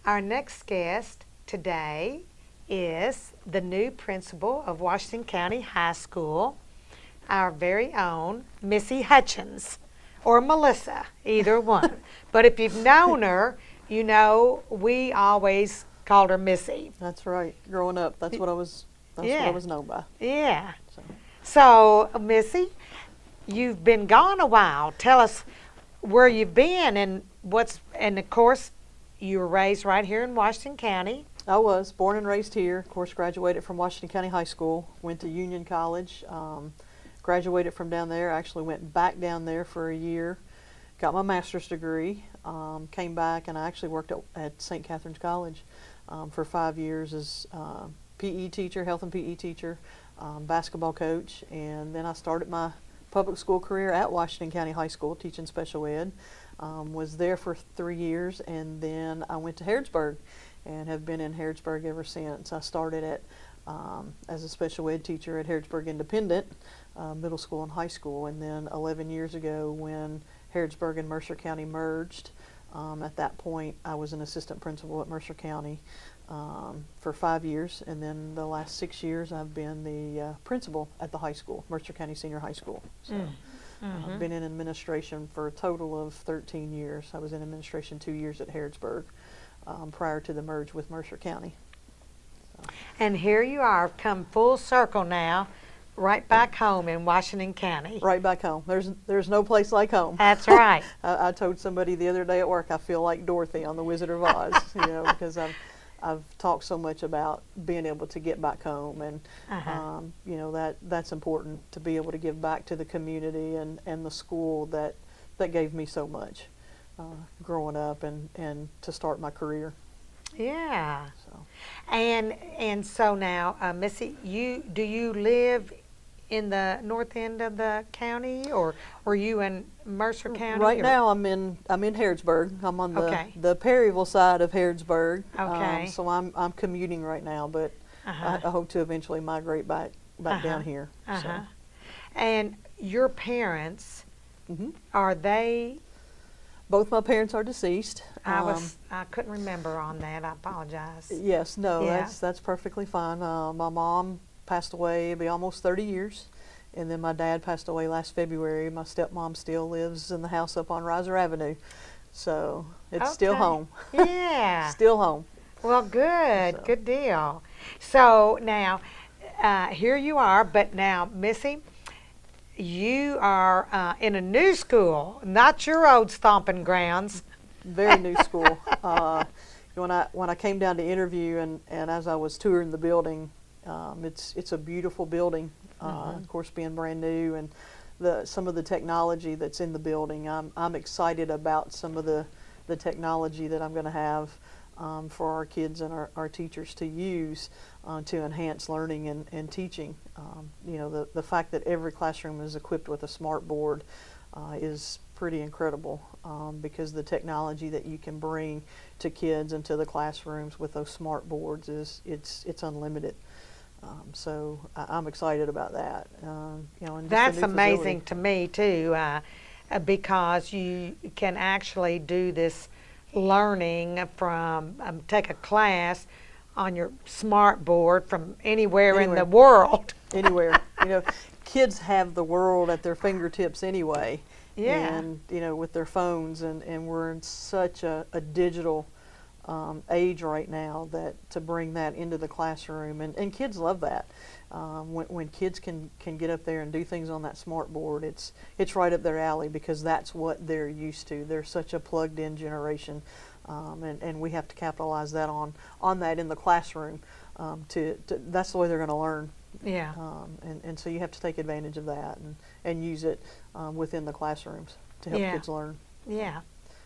Our next guest today is the new principal of Washington County High School, our very own Missy Hutchins, or Melissa, either one. But if you've known her, you know we always called her Missy. That's right. Growing up, that's what I was. That's what I was known by. Yeah. So. So, Missy, you've been gone a while. Tell us where you've been and and of course, you were raised right here in Washington County. I was born and raised here. Of course, graduated from Washington County High School. Went to Union College. Graduated from down there. Actually went back down there for a year. Got my master's degree. Came back and I actually worked at St. Catherine's College for 5 years as PE teacher, health and PE teacher, basketball coach, and then I started my public school career at Washington County High School teaching special ed. Was there for 3 years, and then I went to Harrodsburg and have been in Harrodsburg ever since. I started as a special ed teacher at Harrodsburg Independent Middle School and High School, and then 11 years ago when Harrodsburg and Mercer County merged, at that point I was an assistant principal at Mercer County for 5 years, and then the last 6 years I've been the principal at the high school, Mercer County Senior High School. So I've been in administration for a total of 13 years. I was in administration 2 years at Harrodsburg prior to the merge with Mercer County. So. And here you are, come full circle now, right back home in Washington County. Right back home. There's no place like home. That's right. I told somebody the other day at work I feel like Dorothy on the Wizard of Oz, because I've talked so much about being able to get back home, and that's important to be able to give back to the community and the school that gave me so much growing up and to start my career. Yeah. So. And so now, Missy, do you live in the north end of the county, or were you in Mercer County? Right now, I'm in Harrodsburg. I'm on the Perryville side of Harrodsburg. Okay. So I'm commuting right now, but I hope to eventually migrate back down here. So. And your parents, are they? Both my parents are deceased. I couldn't remember on that. I apologize. Yes, no, Yeah. that's perfectly fine. My mom passed away, it'll be almost 30 years, and then my dad passed away last February. My stepmom still lives in the house up on Riser Avenue, so it's still home. Yeah. Still home. Well, good, So. good deal. So now, here you are, but now, Missy, you are in a new school, not your old stomping grounds. Very new school. When I came down to interview and as I was touring the building, it's a beautiful building. Of course, being brand new, and some of the technology that's in the building. I'm excited about some of the technology that I'm going to have for our kids and our teachers to use to enhance learning and teaching. The fact that every classroom is equipped with a smart board is pretty incredible, because the technology that you can bring to kids and to the classrooms with those smart boards it's unlimited. So I'm excited about that. And That's amazing to me too, because you can actually do this learning from take a class on your smart board from anywhere in the world. Anywhere. Kids have the world at their fingertips anyway. Yeah. And with their phones, and we're in such a digital age right now that to bring that into the classroom, and kids love that. When kids can get up there and do things on that smart board, it's right up their alley, because that's what they're used to. They're such a plugged in generation, and we have to capitalize that on that in the classroom. That's the way they're going to learn. Yeah. And so you have to take advantage of that and use it within the classrooms to help kids learn. Yeah.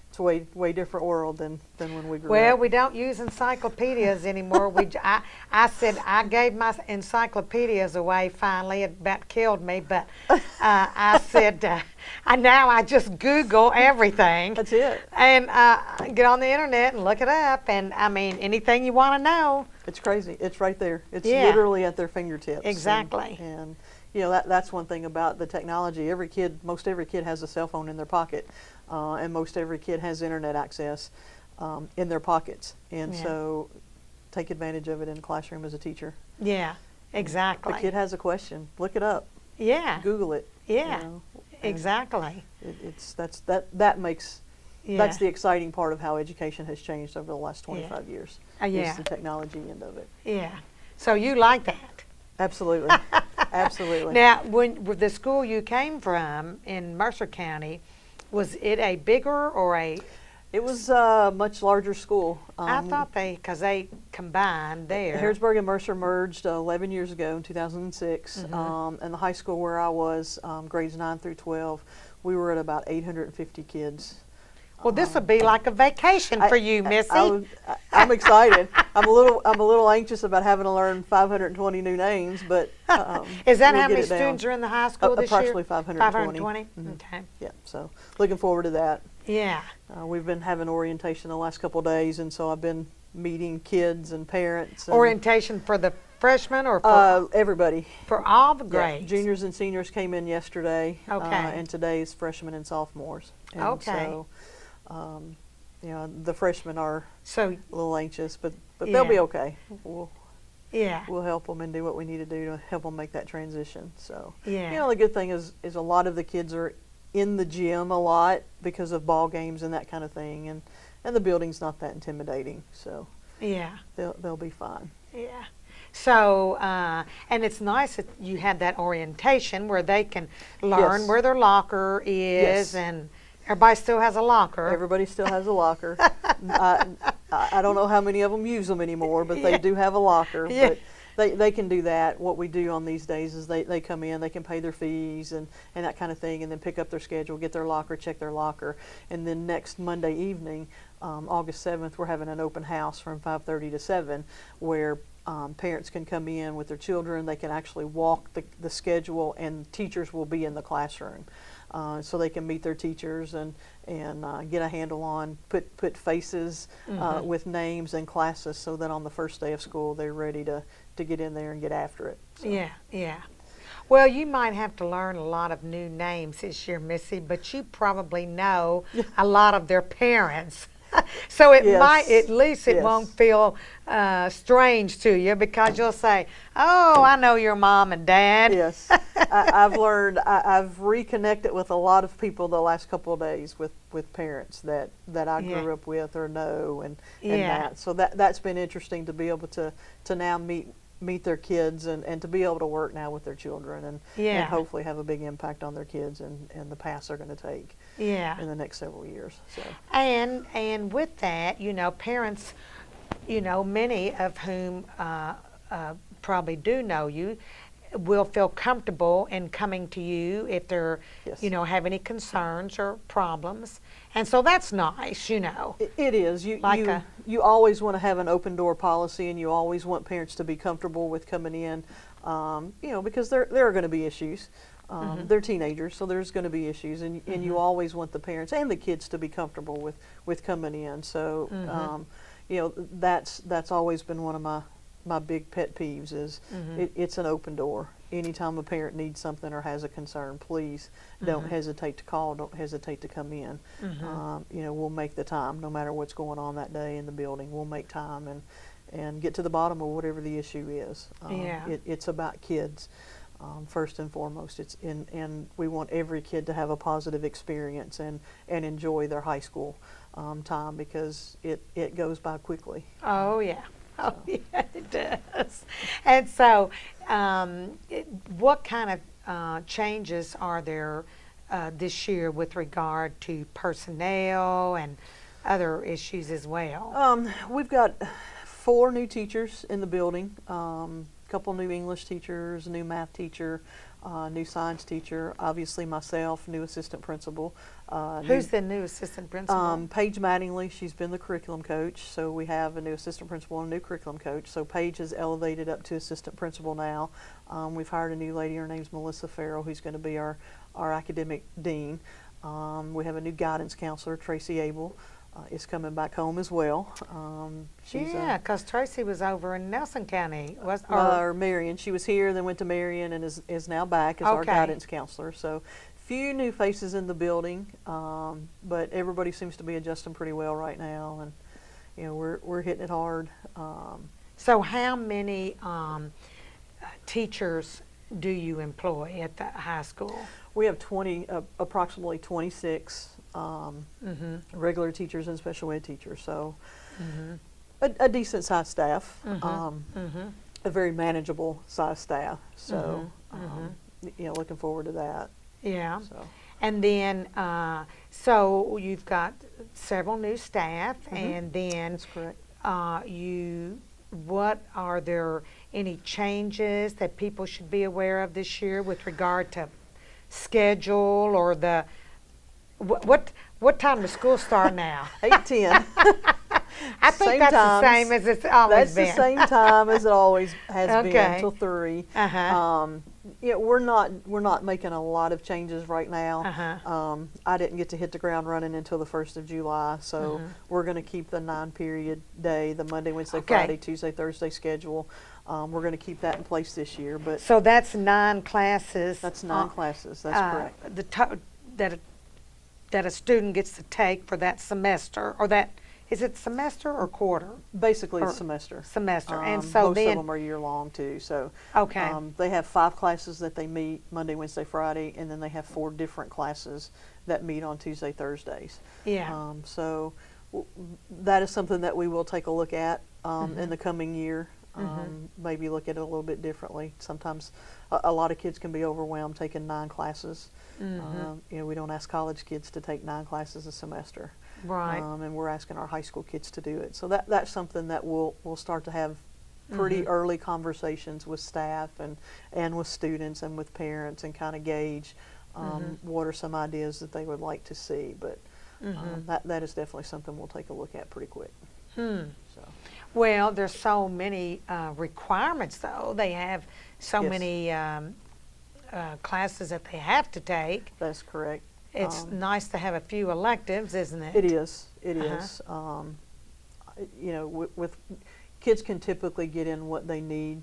It's a way different world than when we grew up. Well, we don't use encyclopedias anymore. I said I gave my encyclopedias away finally. It about killed me, but I said now I just Google everything. That's it. And get on the internet and look it up. And I mean, anything you want to know. It's crazy. It's right there. It's literally at their fingertips. Exactly. And that's one thing about the technology. Most every kid has a cell phone in their pocket. And most every kid has internet access. in their pockets, and Yeah. so take advantage of it in the classroom as a teacher. Yeah, exactly. The kid has a question, look it up, Yeah, Google it. yeah, and exactly. that makes Yeah. that's the exciting part of how education has changed over the last 25 years. Yeah. Is the technology end of it. Yeah. So you like that? Absolutely, absolutely. Now, with the school you came from in Mercer County, was it a bigger or a? It was a much larger school. I thought because they combined there. Harrodsburg and Mercer merged 11 years ago in 2006, and the high school where I was, grades 9 through 12, we were at about 850 kids. Well, this would be like a vacation for you, Missy. I'm excited. I'm a little anxious about having to learn 520 new names, but Is that we'll how get many it down. students are in the high school this Approximately year? 520. 520? Mhm. Okay. Yeah, so looking forward to that. Yeah. We've been having orientation the last couple of days, and so I've been meeting kids and parents. And, Orientation for the freshmen or for, everybody. for all the Yeah, grades? juniors and seniors came in yesterday, Okay. and today is freshmen and sophomores. And Okay. So, the freshmen are So, a little anxious, but Yeah. they'll be okay. yeah. We'll help them and do what we need to do to help them make that transition. So, Yeah. the good thing is a lot of the kids are in the gym a lot because of ball games and that kind of thing, and the building's not that intimidating, so Yeah. they'll be fine. Yeah. So, and it's nice that you had that orientation where they can learn Yes. where their locker is, Yes. and everybody still has a locker. Everybody still has a locker. I don't know how many of them use them anymore, but they Yeah. do have a locker. Yeah. But they can do that. What we do on these days is they come in, they can pay their fees and that kind of thing, and then pick up their schedule, get their locker, check their locker. And then next Monday evening, August 7th, we're having an open house from 5:30 to 7 where parents can come in with their children. They can actually walk the schedule, and teachers will be in the classroom. So they can meet their teachers and get a handle on, put faces with names and classes, so that on the first day of school they're ready to get in there and get after it. So. Yeah, yeah. Well, you might have to learn a lot of new names this year, Missy, but you probably know a lot of their parents. So it Yes. might, at least it Yes. won't feel strange to you, because you'll say, oh, I know your mom and dad. Yes, I've learned. I've reconnected with a lot of people the last couple of days with parents that I Yeah. grew up with or know and Yeah. that. So that's been interesting to be able to now meet their kids and to be able to work now with their children and Yeah. hopefully have a big impact on their kids and the paths they're going to take Yeah. in the next several years. So And with that, parents, many of whom probably do know you, will feel comfortable in coming to you if they're, Yes. have any concerns or problems. And so that's nice. It is. Like You always want to have an open door policy, and you always want parents to be comfortable with coming in, because there are going to be issues. They're teenagers, so there's going to be issues, and you always want the parents and the kids to be comfortable with coming in. So, that's always been one of my big pet peeves is it's an open door. Anytime a parent needs something or has a concern, please don't hesitate to call. Don't hesitate to come in. We'll make the time, no matter what's going on that day in the building. We'll make time and get to the bottom of whatever the issue is. Yeah. It's about kids. First and foremost, and we want every kid to have a positive experience and enjoy their high school time, because it goes by quickly. Oh, yeah. Oh, yeah, it does. And so, what kind of changes are there this year with regard to personnel and other issues as well? We've got 4 new teachers in the building. Couple new English teachers, a new math teacher, new science teacher, obviously myself, new assistant principal. Who's the new assistant principal? Paige Mattingly, she's been the curriculum coach, so we have a new assistant principal and a new curriculum coach. So Paige is elevated up to assistant principal now. We've hired a new lady, her name's Melissa Farrell, who's going to be our academic dean. We have a new guidance counselor, Tracy Abel. Is coming back home as well. Yeah, because Tracy was over in Nelson County. Or Marion. She was here, then went to Marion, and is now back as our Okay. guidance counselor. So, few new faces in the building, but everybody seems to be adjusting pretty well right now. And you know, we're hitting it hard. So how many teachers do you employ at the high school? We have approximately 26 Mm-hmm. regular teachers and special ed teachers, so Mm-hmm. a decent sized staff, Mm-hmm. a very manageable sized staff. So, Mm-hmm. you know, looking forward to that. Yeah. So, And then, so you've got several new staff, Mhm. and then that's correct. what are there any changes that people should be aware of this year with regard to schedule or the what time does school start now? 8:10. I think Same that's times. the same as it's always That's been. the same time as it always has been, Okay. till 3. Uh-huh. Yeah, we're not making a lot of changes right now. Uh-huh. I didn't get to hit the ground running until the 1st of July, so Mhm. we're going to keep the 9-period day, the Monday, Wednesday, Okay. Friday, Tuesday, Thursday schedule. We're going to keep that in place this year, but So that's 9 classes. that's 9 classes. That's correct. That a student gets to take for that semester, or that is it semester or quarter? Basically, or it's semester. Semester, and so most then of them are year long too. So okay, they have 5 classes that they meet Monday, Wednesday, Friday, and then they have 4 different classes that meet on Tuesday, Thursdays. yeah, So that is something that we will take a look at Mhm. in the coming year. Mhm. Maybe look at it a little bit differently. Sometimes a lot of kids can be overwhelmed taking 9 classes. Mhm. You know, we don't ask college kids to take 9 classes a semester, right, and we're asking our high school kids to do it. So that's something that we'll start to have pretty Mhm. early conversations with staff and with students and with parents, and kind of gauge Mhm. what are some ideas that they would like to see. But Mhm. that is definitely something we'll take a look at pretty quick. Hmm. So Well, there's so many requirements, though. They have so Yes. many classes that they have to take. that's correct. It's nice to have a few electives, isn't it? It is. It Uh-huh. is. You know, with kids can typically get in what they need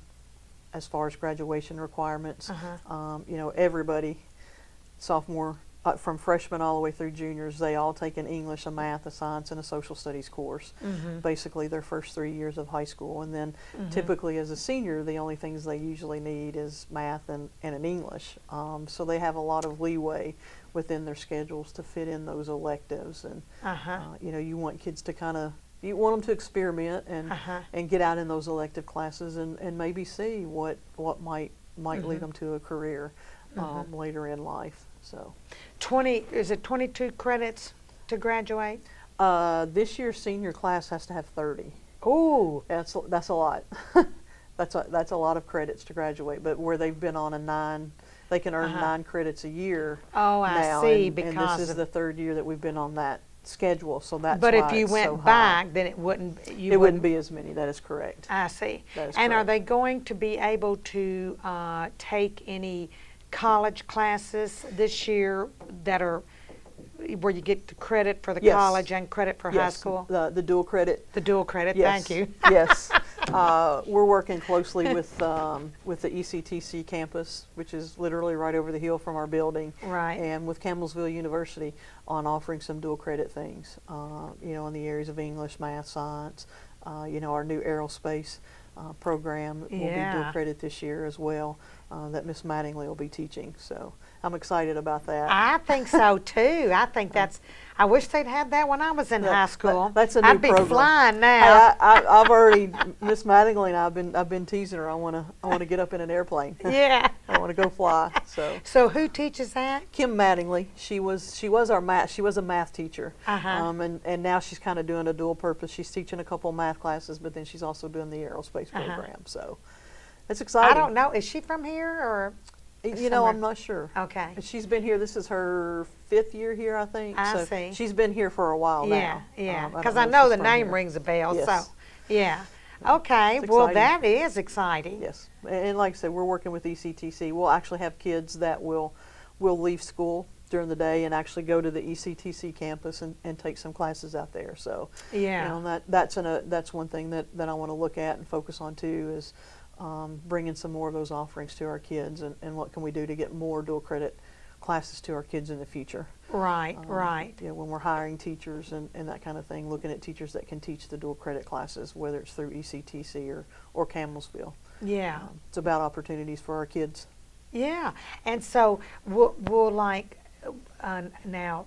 as far as graduation requirements. Uh-huh. You know, everybody, sophomore, from freshmen all the way through juniors, they all take an English, a math, a science, and a social studies course. Mhm. Basically, their first 3 years of high school, and then Mhm. typically as a senior, the only things they usually need is math and an English. So they have a lot of leeway within their schedules to fit in those electives, and Uh-huh. you know, you want kids to you want them to experiment Uh-huh. and get out in those elective classes and maybe see what might lead Mhm. them to a career Mhm. later in life. So 20, is it 22 credits to graduate? this year's senior class has to have 30. Ooh, That's a lot. that's a lot of credits to graduate. But where they've been on a 9, they can earn Uh-huh. 9 credits a year. oh, I now, see, and because this is of, the 3rd year that we've been on that schedule. So that's but why if you it's went so high. back, then it wouldn't, you It wouldn't be as many. That is correct. I see. That is And are correct. they going to be able to take any college classes this year that are where you get the credit for the Yes. college and credit for high Yes, school? the dual credit. The dual credit, Yes. thank you. Yes. We're working closely with the ECTC campus, which is literally right over the hill from our building, Right. and with Campbellsville University on offering some dual credit things, you know, in the areas of English, math, science. You know, our new aerospace program will be Yeah. dual credit this year as well, that Miss Mattingly will be teaching. So I'm excited about that. I think so too. I think I wish they'd had that when I was in high school. That's a new I'd be program. flying now. Hey, I've already, Miss Mattingly and I've been teasing her. I want to get up in an airplane. Yeah. I want to go fly. So So who teaches that? Kim Mattingly, she was a math teacher, Uh-huh. and now she's kind of doing a dual purpose. She's teaching a couple math classes, but then she's also doing the aerospace Uh-huh. program. So it's exciting. I don't know. Is she from here or? You know, I'm not sure. Okay. She's been here. This is her 5th year here, I think. I so see. She's been here for a while Yeah, now. yeah. don't Because I if know she's the from name here. rings a bell. Yes. So, yeah. Okay. It's Well, exciting. that is exciting. Yes, and like I said, we're working with ECTC. We'll actually have kids that will leave school during the day and actually go to the ECTC campus and take some classes out there. So, Yeah. you know, that's one thing that I want to look at and focus on too, is bringing some more of those offerings to our kids, and what can we do to get more dual credit classes to our kids in the future. Right, right. You know, when we're hiring teachers and that kind of thing, looking at teachers that can teach the dual credit classes, whether it's through ECTC or Campbellsville. Yeah. It's about opportunities for our kids. Yeah. And so we'll like, now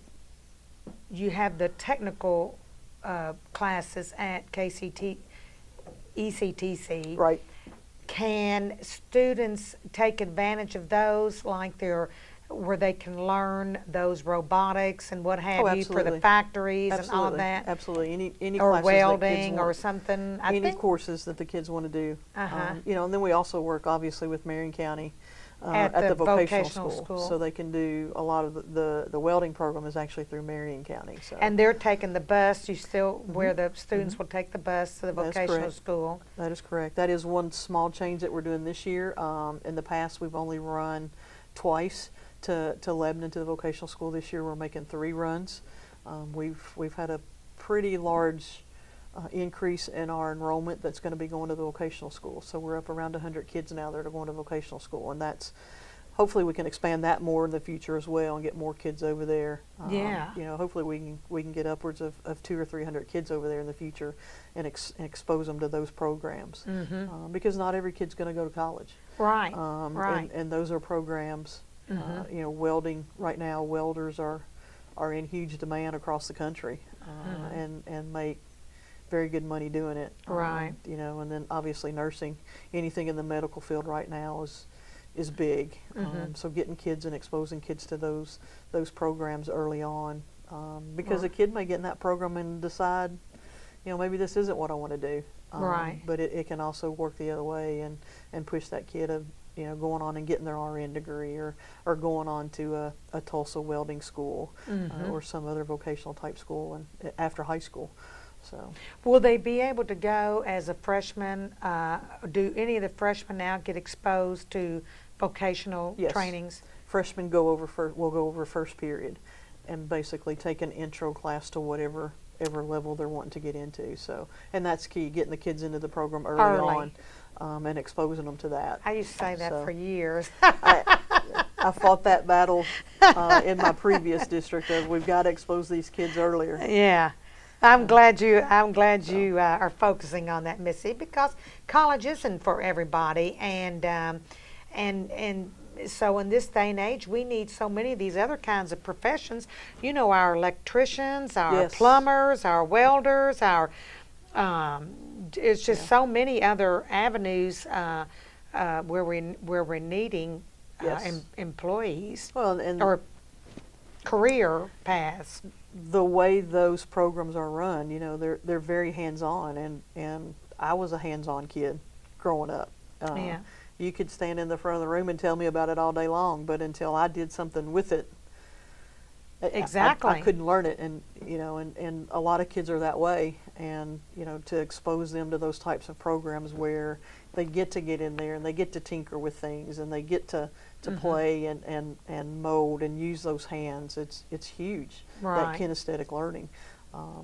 you have the technical classes at ECTC. Right. Can students take advantage of those, like where they can learn those robotics and what have you for the absolutely. factories and all of Absolutely. that? Absolutely. Any Or classes that kids welding or want, something? any courses that the kids want to do. Uh-huh. You know, and then we also work obviously with Marion County At at the the vocational vocational school. school. So they can do a lot of the welding program is actually through Marion County. So And they're taking the bus, you still, where the students will take the bus to the That's vocational correct. school? that is correct. That is one small change that we're doing this year. In the past, we've only run twice to Lebanon to the vocational school. This year, we're making 3 runs. We've had a pretty large increase in our enrollment that's going to be going to the vocational school. So we're up around 100 kids now that are going to vocational school, and that's hopefully we can expand that more in the future as well and get more kids over there. Yeah. You know, hopefully we can get upwards of 200 or 300 kids over there in the future and expose them to those programs. Because not every kid's going to go to college. Right, right. right. And those are programs. You know, welding right now, welders are in huge demand across the country, and make very good money doing it. Right. You know, and then obviously nursing, anything in the medical field right now is big. So getting kids and exposing kids to those programs early on, because a kid may get in that program and decide, you know, maybe this isn't what I want to do. Right. But it can also work the other way and push that kid you know, going on and getting their RN degree or going on to a Tulsa welding school or some other vocational type school and after high school. So Will they be able to go as a freshman? Do any of the freshmen now get exposed to vocational Yes. trainings? Freshmen will go over first period and basically take an intro class to whatever level they're wanting to get into. So, and that's key, getting the kids into the program early. On and exposing them to that. I used to say that So, for years. I fought that battle in my previous district of we've got to expose these kids earlier. Yeah. I'm glad you are focusing on that, Missy, because college isn't for everybody, and so in this day and age, we need so many of these other kinds of professions. You know, our electricians, our Yes. plumbers, our welders, our it's just so many other avenues where we're needing Yes. employees Well, and or career paths. the way those programs are run, you know, they're very hands-on, and I was a hands-on kid growing up. Yeah. You could stand in the front of the room and tell me about it all day long, but until I did something with it, Exactly. I couldn't learn it. And you know, and a lot of kids are that way, and you know, to expose them to those types of programs where they get in there and they get to tinker with things and they get to play and mold and use those hands, it's huge. Right. That kinesthetic learning.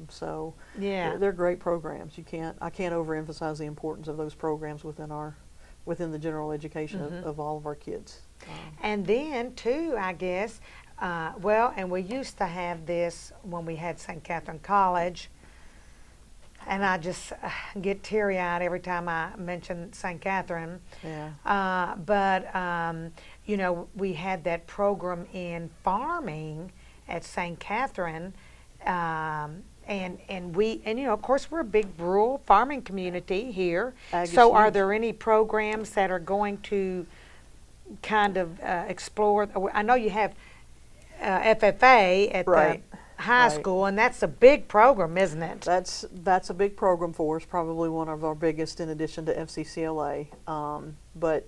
So Yeah. they're great programs. I can't overemphasize the importance of those programs within the general education of all of our kids. And then, too, I guess, and we used to have this when we had St. Catherine College, and I just get teary-eyed every time I mention St. Catherine. Yeah. You know, we had that program in farming at St. Catherine, and you know, of course, we're a big rural farming community here. Ag is So are huge. there any programs that are going to kind of explore? I know you have FFA at Right, the high right. school, and that's a big program, isn't it? That's a big program for us, probably one of our biggest in addition to FCCLA. But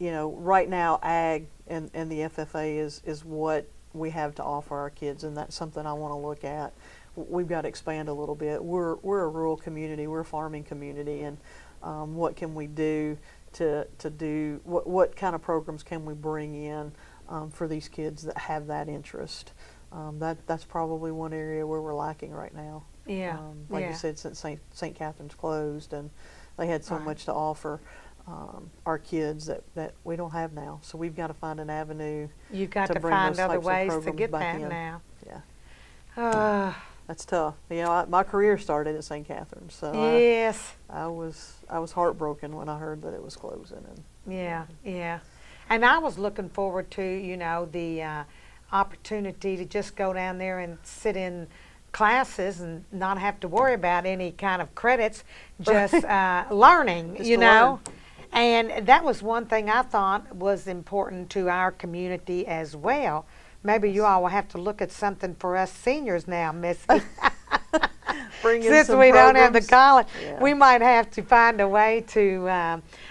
you know, right now, ag and the FFA is what we have to offer our kids, and that's something I want to look at. We've got to expand a little bit. We're a rural community, we're a farming community, and what can we do to do what kind of programs can we bring in for these kids that have that interest? That's probably one area where we're lacking right now. Yeah. Like yeah. you said, since St. Catherine's closed and they had so Right. much to offer, our kids that we don't have now. So we've got to find an avenue. You've got to to bring find those other types of ways to programs get back that in. now. Yeah, Uh, that's tough. You know, my career started at St. Catherine's, so yes. I was heartbroken when I heard that it was closing. And Yeah, yeah. And I was looking forward to, the opportunity to just go down there and sit in classes and not have to worry about any kind of credits, just learning, Just to learn. And that was one thing I thought was important to our community as well. Maybe you all will have to look at something for us seniors now, Missy. bring in Since some we don't have the programs. college, Yeah. we might have to find a way to,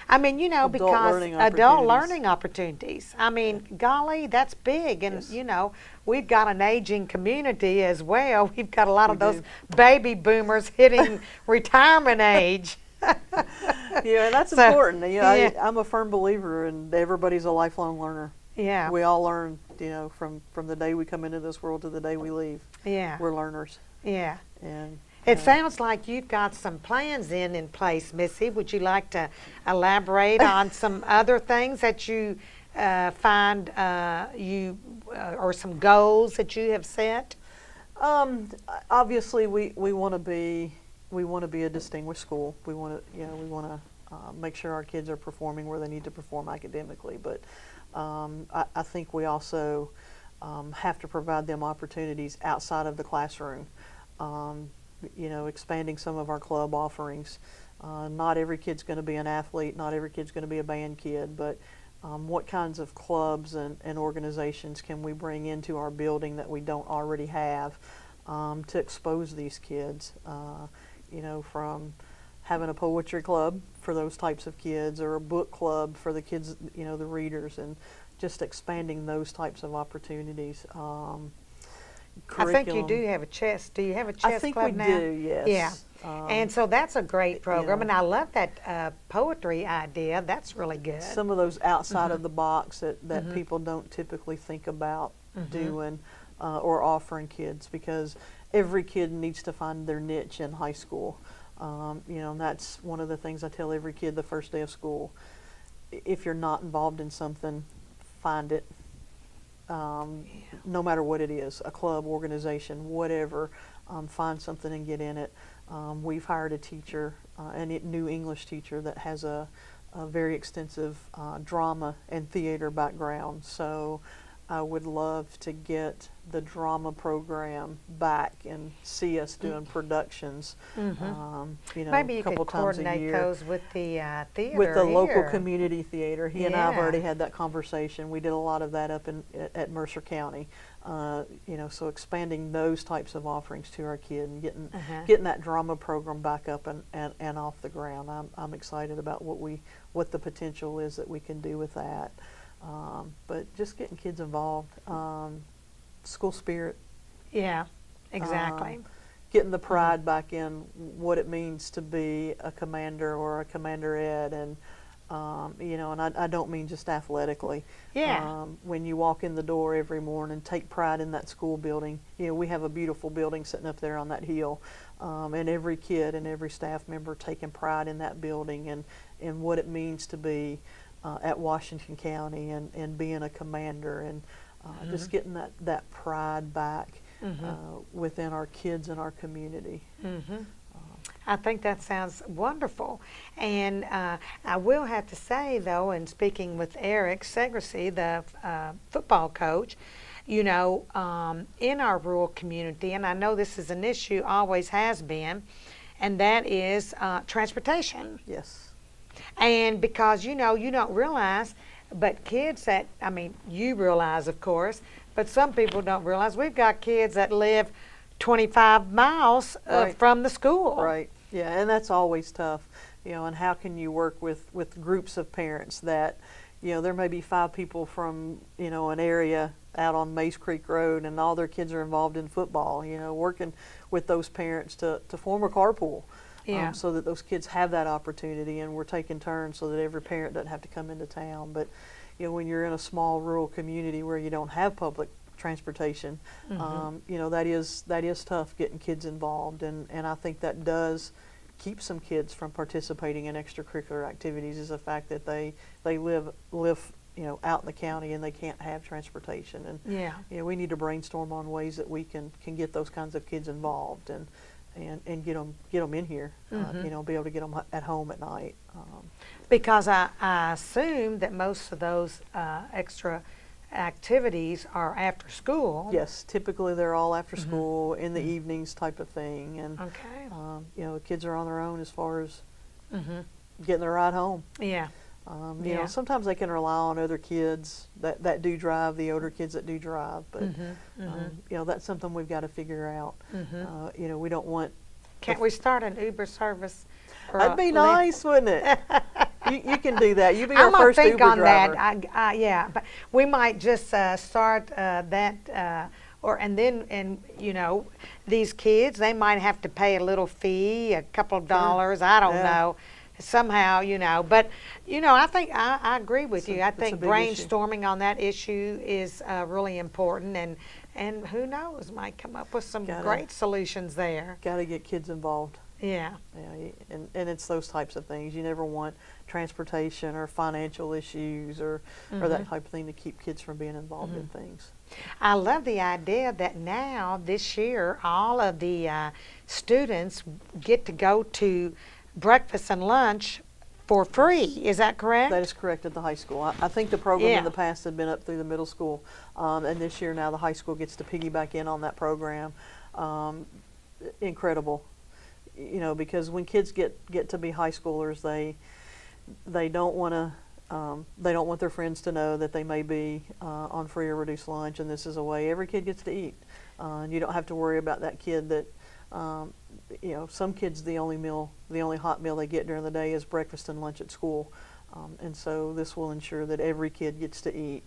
Adult because learning adult opportunities. learning opportunities. I mean, golly, that's big. And, Yes. We've got an aging community as well. We've got a lot of We those do. baby boomers hitting retirement age. Yeah, and that's So, important. yeah. I'm a firm believer in everybody's a lifelong learner. Yeah, We all learn, from the day we come into this world to the day we leave. yeah, We're learners, yeah. and It sounds like you've got some plans in place, Missy. Would you like to elaborate on some other things that you find or some goals that you have set? obviously we want to be a distinguished school. We want to make sure our kids are performing where they need to perform academically. But I think we also have to provide them opportunities outside of the classroom. Expanding some of our club offerings. Not every kid's going to be an athlete. Not every kid's going to be a band kid. But what kinds of clubs and organizations can we bring into our building that we don't already have to expose these kids? From having a poetry club for those types of kids, or a book club for the kids, the readers, and just expanding those types of opportunities. I think you do have a chess. Do you have a chess I think club we now? do, yes. Yeah. And so that's a great program, know. and I love that poetry idea. That's really good. Some of those outside of the box that people don't typically think about doing or offering kids, because every kid needs to find their niche in high school. And that's one of the things I tell every kid the first day of school. If you're not involved in something, find it. No matter what it is, a club, organization, whatever, find something and get in it. We've hired a teacher, a new English teacher that has a very extensive drama and theater background. So I would love to get the drama program back and see us doing productions. Maybe you a couple could times a coordinate year. those with the theater With the local here. community theater. He and I have Yeah. already had that conversation. We did a lot of that up at Mercer County. So expanding those types of offerings to our kid and getting that drama program back up and off the ground. I'm excited about what the potential is that we can do with that. But just getting kids involved, school spirit. Yeah, exactly. Getting the pride back in what it means to be a commander or a commander ed, and and I don't mean just athletically. Yeah. When you walk in the door every morning, take pride in that school building. We have a beautiful building sitting up there on that hill, and every kid and every staff member taking pride in that building and what it means to be at Washington County and being a commander, and just getting that pride back within our kids and our community. I think that sounds wonderful. And I will have to say, though, in speaking with Eric Segresi, the football coach, in our rural community, and I know this is an issue, always has been, and that is transportation. Yes. And because, you don't realize, but kids that, you realize, of course, but some people don't realize, we've got kids that live 25 miles Right. from the school. Right. Yeah, and that's always tough. And how can you work with groups of parents that, there may be 5 people from, an area out on Maze Creek Road, and all their kids are involved in football, working with those parents to form a carpool. Yeah. So that those kids have that opportunity, and we're taking turns so that every parent doesn't have to come into town. But when you're in a small rural community where you don't have public transportation, that is tough getting kids involved, and I think that does keep some kids from participating in extracurricular activities is the fact that they live out in the county and they can't have transportation. And Yeah. we need to brainstorm on ways that we can get those kinds of kids involved and get them in here. Be able to get them at home at night. Because I assume that most of those extra activities are after school. Yes, typically they're all after school, in the evenings type of thing. And Okay. the kids are on their own as far as getting their ride home. Yeah. Yeah. Sometimes they can rely on other kids that do drive, the older kids that do drive, but that's something we've got to figure out. We don't want. Can't we start an Uber service? or That'd a be Lyft? nice, wouldn't it? You can do that. You be I'm our gonna first think Uber on driver. that. Yeah, but we might just start that, and then these kids, they might have to pay a little fee, a couple of dollars. I don't Yeah. know. Somehow, but I think I agree with you. I it's a think big issue. brainstorming on that issue is really important, and who knows, might come up with some great solutions there. Got to get kids involved. Yeah. Yeah, and it's those types of things. You never want transportation or financial issues or that type of thing to keep kids from being involved in things. I love the idea that now, this year, all of the students get to go to breakfast and lunch for free. Is that correct? That is correct at the high school. I think the program Yeah. in the past had been up through the middle school, and this year now the high school gets to piggyback in on that program. Incredible, because when kids get to be high schoolers, they don't want to. They don't want their friends to know that they may be on free or reduced lunch, and this is a way every kid gets to eat. And you don't have to worry about that kid that, some kids, the only hot meal they get during the day is breakfast and lunch at school. And so this will ensure that every kid gets to eat,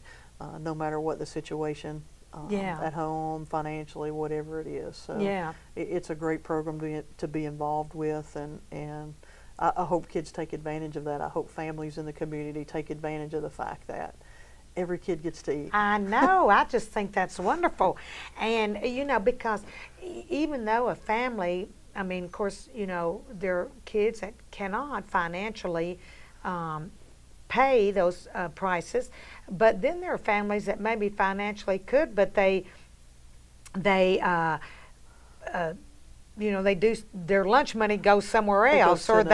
no matter what the situation at home, financially, whatever it is. So it's a great program to be involved with, and I hope kids take advantage of that. I hope families in the community take advantage of the fact that every kid gets to eat. I know. I just think that's wonderful. And, because even though a family, of course, there are kids that cannot financially pay those prices, but then there are families that maybe financially could, but they do, their lunch money goes somewhere else, or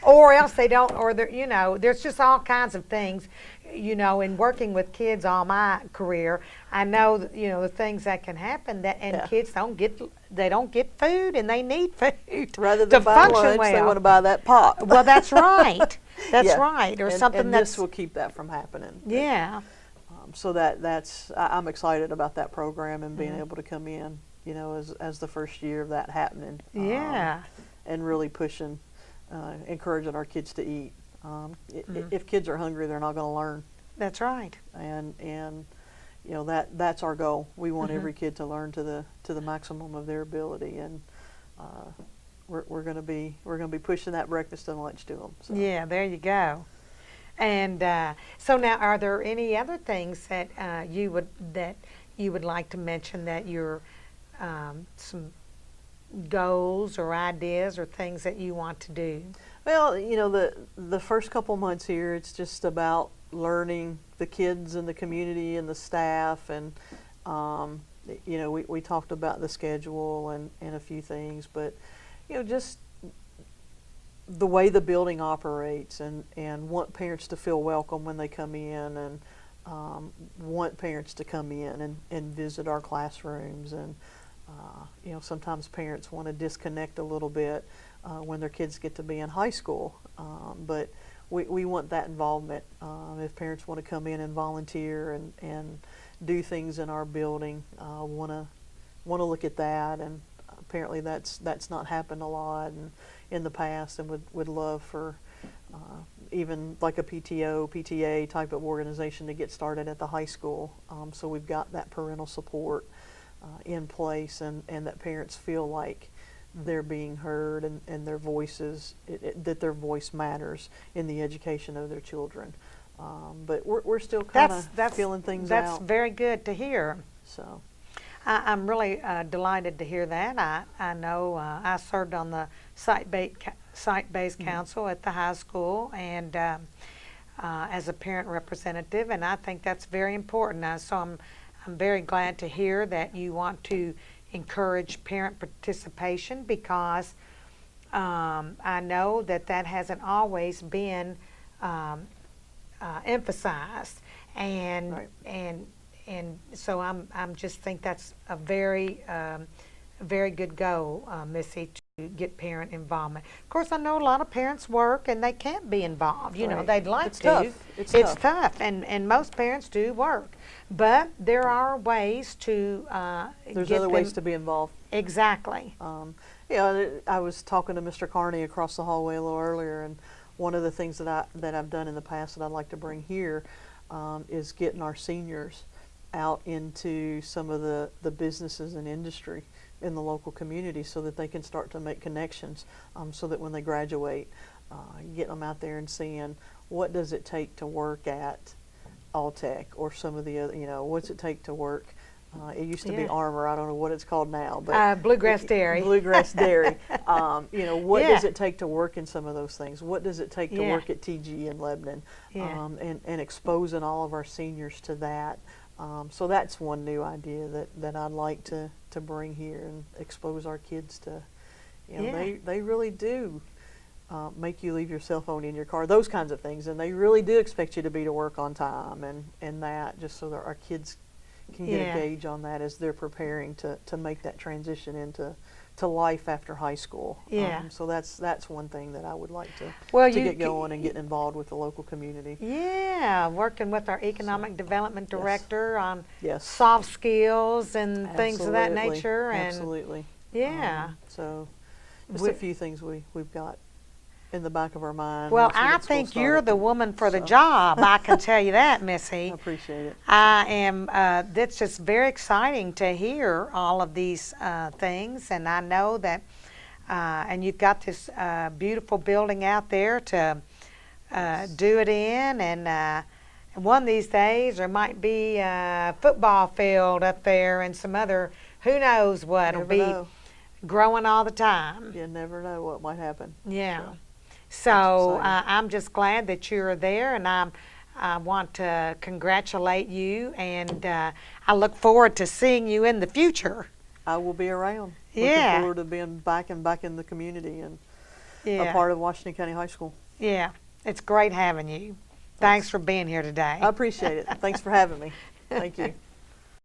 or else they don't, or there's just all kinds of things. In working with kids all my career, I know that, the things that can happen kids don't get food, and they need food rather than to buy function lunch, well. they want to buy that pop. Well, that's right. That's right. Or something and that's this will keep that from happening. Yeah. So I'm excited about that program and being able to come in, as the first year of that happening. Yeah. And really pushing, encouraging our kids to eat. If kids are hungry, they're not going to learn. That's right. And that's our goal. We want every kid to learn to the maximum of their ability, and we're going to be pushing that breakfast and lunch to them. So. Yeah, there you go. And so now, are there any other things that you would like to mention, that your some goals or ideas or things that you want to do? Well, the first couple months here, it's just about learning the kids and the community and the staff, and we talked about the schedule and a few things, but just the way the building operates, and want parents to feel welcome when they come in, and want parents to come in and visit our classrooms, and sometimes parents want to disconnect a little bit when their kids get to be in high school, but we want that involvement. If parents want to come in and volunteer and do things in our building, want to look at that, and apparently that's not happened a lot in the past, and would love for even like a PTA type of organization to get started at the high school, so we've got that parental support in place, and that parents feel like they're being heard, and their voices, that their voice matters in the education of their children. But we're still kind of feeling things out. That's very good to hear. So I'm really delighted to hear that. I know I served on the site-based council at the high school and as a parent representative, and I think that's very important. So I'm very glad to hear that you want to encourage parent participation because I know that hasn't always been emphasized, and Right. and so I'm just think that's a very very good goal, Missy, to get parent involvement. Of course, I know a lot of parents work and they can't be involved. You know, Right. they'd like It's to. tough. It's tough. and most parents do work, but there are ways to There's get other them, ways to be involved. exactly. I was talking to Mr. Carney across the hallway a little earlier, and one of the things that I've done in the past that I'd like to bring here is getting our seniors out into some of the businesses and industry in the local community so that they can start to make connections, so that when they graduate, getting them out there and seeing what does it take to work at Alltech or some of the other, what's it take to work. It used to be Yeah. Armor. I don't know what it's called now, but Bluegrass Dairy. Bluegrass Dairy. What Yeah. does it take to work in some of those things? What does it take to Yeah. work at TG in Lebanon? Yeah. And exposing all of our seniors to that. So that's one new idea that I'd like to bring here and expose our kids to. Yeah. They really do make you leave your cell phone in your car, those kinds of things, and they really do expect you to be to work on time and that, just so that our kids can get Yeah. a gauge on that as they're preparing to make that transition into life after high school. Yeah. So that's one thing that I would like to Well, to you get going and get involved with the local community. Yeah, working with our economic development Yes. director on Yes. soft skills and things of that Absolutely. nature. And Absolutely. yeah. So just We- a few things we've got in the back of our mind. Well, once we I get school think you're started. the woman for the So- job. I can tell you that, I Missy. appreciate it. I am. That's just very exciting to hear all of these things, and I know that. And you've got this beautiful building out there to do it in, and one of these days there might be a football field up there and some other. Who knows what will Never be know. growing all the time. You never know what might happen. Yeah. So, So exciting. I'm just glad that you're there, and I want to congratulate you, and I look forward to seeing you in the future. I will be around. Yeah. Looking forward to being back in the community and Yeah. a part of Washington County High School. Yeah. It's great having you. Thanks for being here today. I appreciate it. Thanks for having me. Thank you.